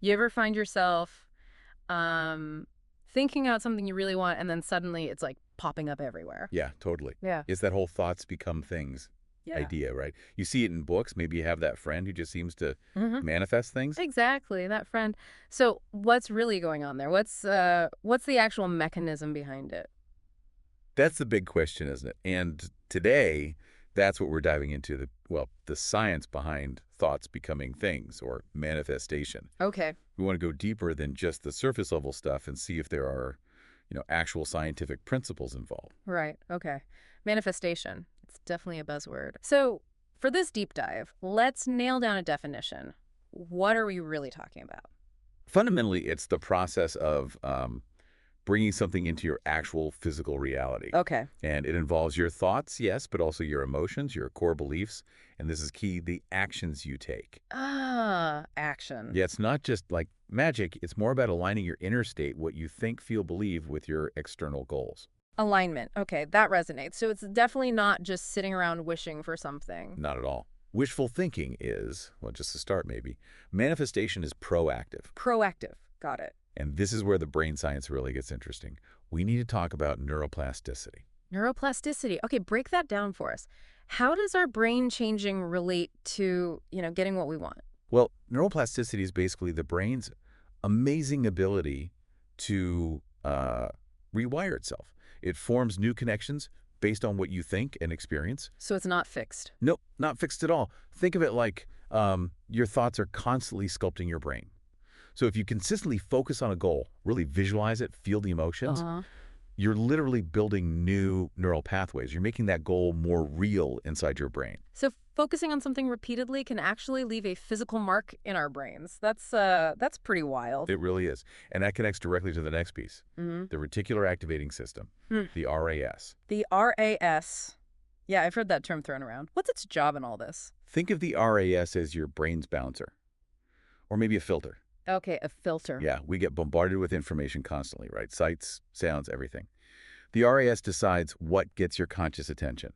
You ever find yourself um, thinking out something you really want, and then suddenly it's like popping up everywhere? Yeah, totally. Yeah. It's that whole thoughts become things Yeah. idea, right? You see it in books. Maybe you have that friend who just seems to hmm manifest things. Exactly, that friend. So what's really going on there? What's the actual mechanism behind it? That's the big question, isn't it? And today, that's what we're diving into, the science behind thoughts becoming things or manifestation. Okay. We want to go deeper than just the surface level stuff and see if there are, actual scientific principles involved. Right. Okay. Manifestation. It's definitely a buzzword. So, for this deep dive, let's nail down a definition. What are we really talking about? Fundamentally, it's the process of bringing something into your actual physical reality. Okay. And it involves your thoughts, yes, but also your emotions, your core beliefs, and this is key, the actions you take. Ah, action. Yeah, it's not just like magic, it's more about aligning your inner state, what you think, feel, believe, with your external goals. Alignment. Okay, that resonates. So it's definitely not just sitting around wishing for something. Not at all. Wishful thinking is, well, just to start maybe, manifestation is proactive. Proactive. Got it. And this is where the brain science really gets interesting. We need to talk about neuroplasticity. Neuroplasticity. Okay, break that down for us. How does our brain changing relate to, getting what we want? Well, neuroplasticity is basically the brain's amazing ability to rewire itself. It forms new connections based on what you think and experience. So it's not fixed. Nope, not fixed at all. Think of it like your thoughts are constantly sculpting your brain. So if you consistently focus on a goal, really visualize it, feel the emotions, Uh-huh. you're literally building new neural pathways. You're making that goal more real inside your brain. So focusing on something repeatedly can actually leave a physical mark in our brains. That's pretty wild. It really is. And that connects directly to the next piece, hmm the reticular activating system, the RAS. The RAS. Yeah, I've heard that term thrown around. What's its job in all this? Think of the RAS as your brain's bouncer, or maybe a filter. Okay, a filter. Yeah, we get bombarded with information constantly, right? Sights, sounds, everything. The RAS decides what gets your conscious attention.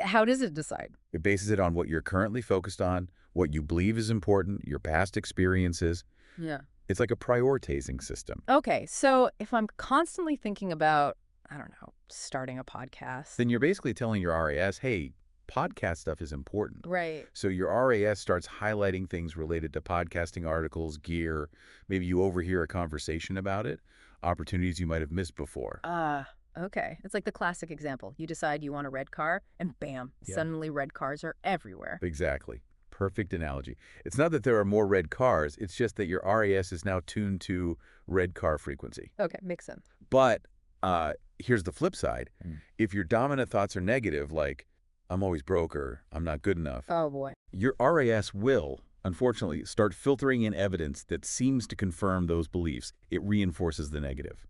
How does it decide? It bases it on what you're currently focused on, what you believe is important, your past experiences. Yeah. It's like a prioritizing system. Okay, so if I'm constantly thinking about, I don't know, starting a podcast. Then you're basically telling your RAS, hey, podcast stuff is important. Right. So your RAS starts highlighting things related to podcasting articles, gear. Maybe you overhear a conversation about it, opportunities you might have missed before. Okay. It's like the classic example. You decide you want a red car, and bam, Yeah. suddenly red cars are everywhere. Exactly. Perfect analogy. It's not that there are more red cars, it's just that your RAS is now tuned to red car frequency. Okay, makes sense. But here's the flip side. Mm. If your dominant thoughts are negative, like, I'm always broke or I'm not good enough, Oh boy. your RAS will, unfortunately, start filtering in evidence that seems to confirm those beliefs. It reinforces the negative.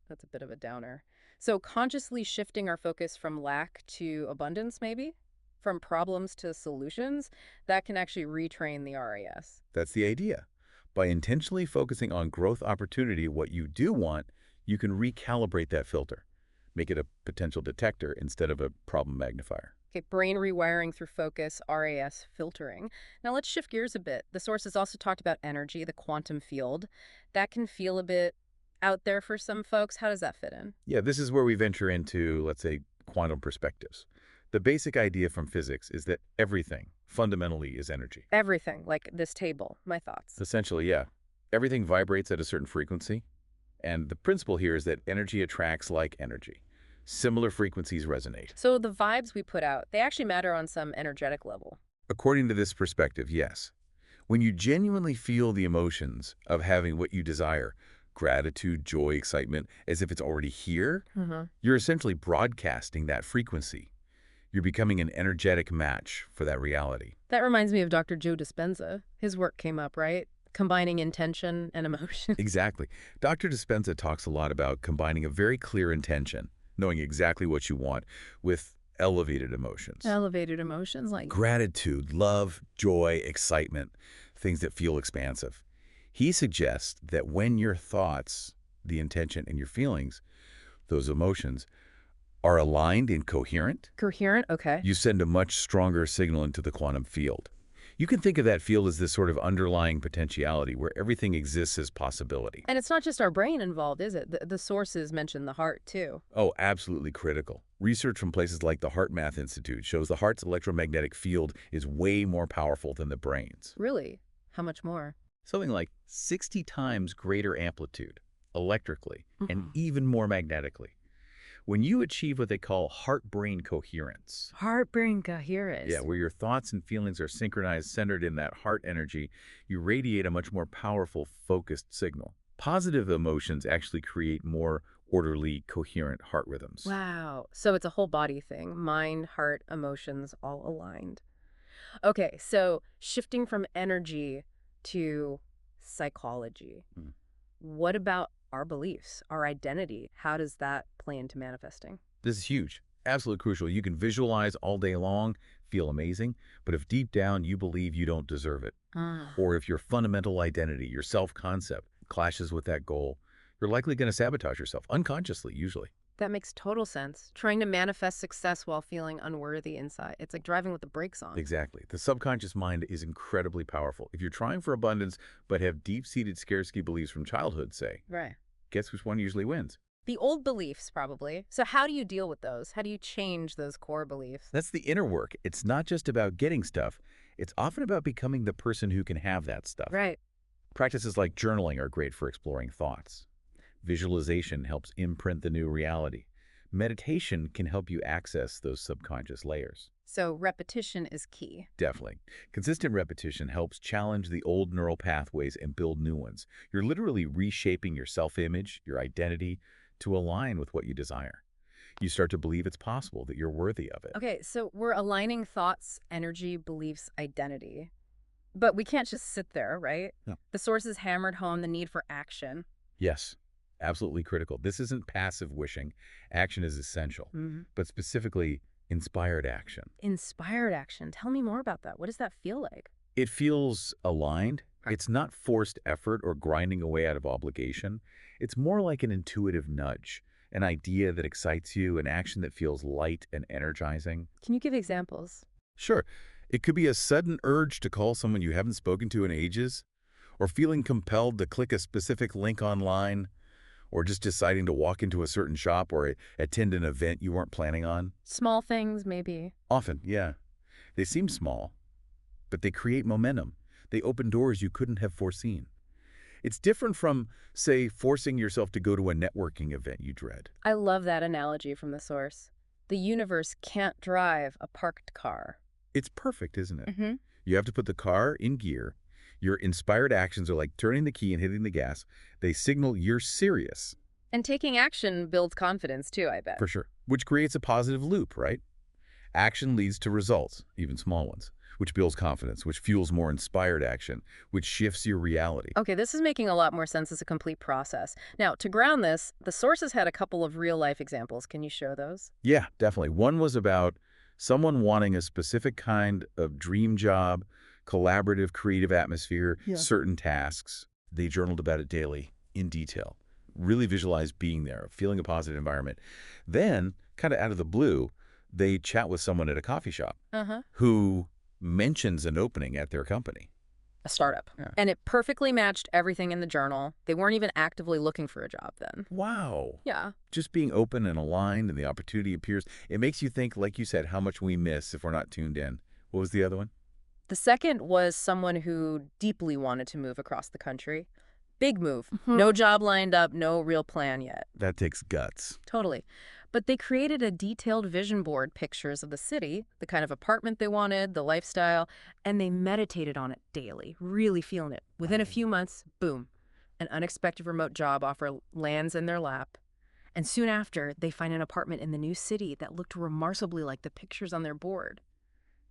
That's a bit of a downer. So consciously shifting our focus from lack to abundance, maybe? From problems to solutions, that can actually retrain the RAS. That's the idea. By intentionally focusing on growth opportunity, what you do want, you can recalibrate that filter, make it a potential detector instead of a problem magnifier. Okay, brain rewiring through focus, RAS filtering. Now let's shift gears a bit. The sources also talked about energy, the quantum field. That can feel a bit out there for some folks. How does that fit in? Yeah, this is where we venture into, let's say, quantum perspectives. The basic idea from physics is that everything fundamentally is energy. Everything, like this table, my thoughts. Essentially, yeah. Everything vibrates at a certain frequency, and the principle here is that energy attracts like energy. Similar frequencies resonate. So the vibes we put out, they actually matter on some energetic level. According to this perspective, yes. When you genuinely feel the emotions of having what you desire, gratitude, joy, excitement, as if it's already here, you're essentially broadcasting that frequency. You're becoming an energetic match for that reality. That reminds me of Dr. Joe Dispenza. His work came up, right? Combining intention and emotion. Exactly. Dr. Dispenza talks a lot about combining a very clear intention, knowing exactly what you want, with elevated emotions. Elevated emotions like Gratitude, love, joy, excitement, things that feel expansive. He suggests that when your thoughts, the intention, and your feelings, those emotions, are aligned and coherent, coherent. Okay. you send a much stronger signal into the quantum field. You can think of that field as this sort of underlying potentiality where everything exists as possibility. And it's not just our brain involved, is it? The sources mention the heart, too. Oh, absolutely critical. Research from places like the Heart Math Institute shows the heart's electromagnetic field is way more powerful than the brain's. Really? How much more? Something like 60 times greater amplitude, electrically, and Mhm. even more magnetically. When you achieve what they call heart-brain coherence, Heart-brain yeah, coherence. where your thoughts and feelings are synchronized, centered in that heart energy, you radiate a much more powerful, focused signal. Positive emotions actually create more orderly, coherent heart rhythms. Wow. So it's a whole body thing. Mind, heart, emotions, all aligned. Okay, so shifting from energy to psychology. Mm. What about our beliefs, our identity? How does that play into manifesting? This is huge, absolutely crucial. You can visualize all day long, feel amazing, but if deep down you believe you don't deserve it, Ah. or if your fundamental identity, your self-concept, clashes with that goal, you're likely going to sabotage yourself, unconsciously, usually. That makes total sense. Trying to manifest success while feeling unworthy inside. It's like driving with the brakes on. Exactly. The subconscious mind is incredibly powerful. If you're trying for abundance but have deep-seated scarcity beliefs from childhood, say, Right. guess which one usually wins? The old beliefs, probably. So how do you deal with those? How do you change those core beliefs? That's the inner work. It's not just about getting stuff. It's often about becoming the person who can have that stuff. Right. Practices like journaling are great for exploring thoughts. Visualization helps imprint the new reality. Meditation can help you access those subconscious layers. So repetition is key. Definitely. Consistent repetition helps challenge the old neural pathways and build new ones. You're literally reshaping your self-image, your identity, to align with what you desire. You start to believe it's possible, that you're worthy of it. Okay, so we're aligning thoughts, energy, beliefs, identity. But we can't just sit there, right? No. The sources hammered home the need for action. Yes, absolutely critical. This isn't passive wishing. Action is essential, Hmm. but specifically inspired action. Inspired action. Tell me more about that. What does that feel like? It feels aligned. It's not forced effort or grinding away out of obligation. It's more like an intuitive nudge, an idea that excites you, an action that feels light and energizing. Can you give examples? Sure, it could be a sudden urge to call someone you haven't spoken to in ages, or feeling compelled to click a specific link online, or just deciding to walk into a certain shop or attend an event you weren't planning on. Small things, maybe. Often, yeah, they seem small, but they create momentum. They open doors you couldn't have foreseen. It's different from, say, forcing yourself to go to a networking event you dread. I love that analogy from the source. The universe can't drive a parked car. It's perfect, isn't it? Hmm. You have to put the car in gear. Your inspired actions are like turning the key and hitting the gas. They signal you're serious, And taking action builds confidence too, I bet. for sure, which creates a positive loop, right? Action leads to results, even small ones, which builds confidence, which fuels more inspired action, which shifts your reality. Okay, this is making a lot more sense as a complete process. Now, to ground this, the sources had a couple of real-life examples. Can you show those? Yeah, definitely. One was about someone wanting a specific kind of dream job, collaborative, creative atmosphere, Yeah. certain tasks. They journaled about it daily in detail, really visualized being there, feeling a positive environment. Then, kind of out of the blue, they chat with someone at a coffee shop Uh-huh. who mentions an opening at their company. A startup. Yeah. And it perfectly matched everything in the journal. They weren't even actively looking for a job then. Wow. Yeah. Just being open and aligned and the opportunity appears. It makes you think, like you said, how much we miss if we're not tuned in. What was the other one? The second was someone who deeply wanted to move across the country. Big move. No job lined up, no real plan yet. That takes guts. Totally. But they created a detailed vision board, pictures of the city, the kind of apartment they wanted, the lifestyle, and they meditated on it daily, really feeling it. Within a few months, boom, an unexpected remote job offer lands in their lap. And soon after, they find an apartment in the new city that looked remarkably like the pictures on their board,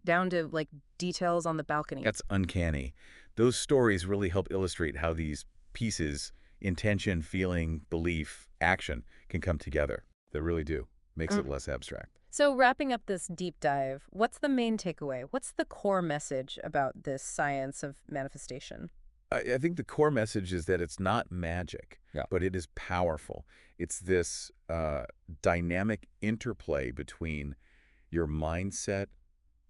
down to like details on the balcony. That's uncanny. Those stories really help illustrate how these pieces, intention, feeling, belief, action, can come together. They really do. Makes it less abstract. So wrapping up this deep dive, what's the main takeaway? What's the core message about this science of manifestation? I think the core message is that it's not magic, Yeah. but it is powerful. It's this dynamic interplay between your mindset,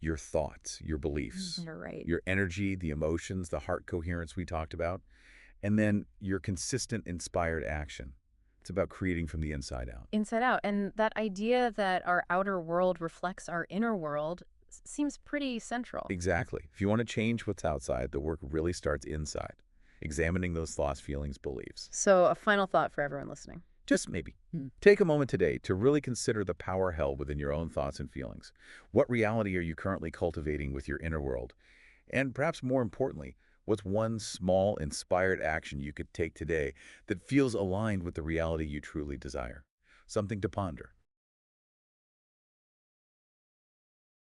Your thoughts, your beliefs, You're right. your energy, the emotions, the heart coherence we talked about, and then your consistent inspired action. It's about creating from the inside out. Inside out. And that idea that our outer world reflects our inner world seems pretty central. Exactly. If you want to change what's outside, the work really starts inside, examining those thoughts, feelings, beliefs. So, a final thought for everyone listening. Just maybe. Take a moment today to really consider the power held within your own thoughts and feelings. What reality are you currently cultivating with your inner world? And perhaps more importantly, what's one small, inspired action you could take today that feels aligned with the reality you truly desire? Something to ponder.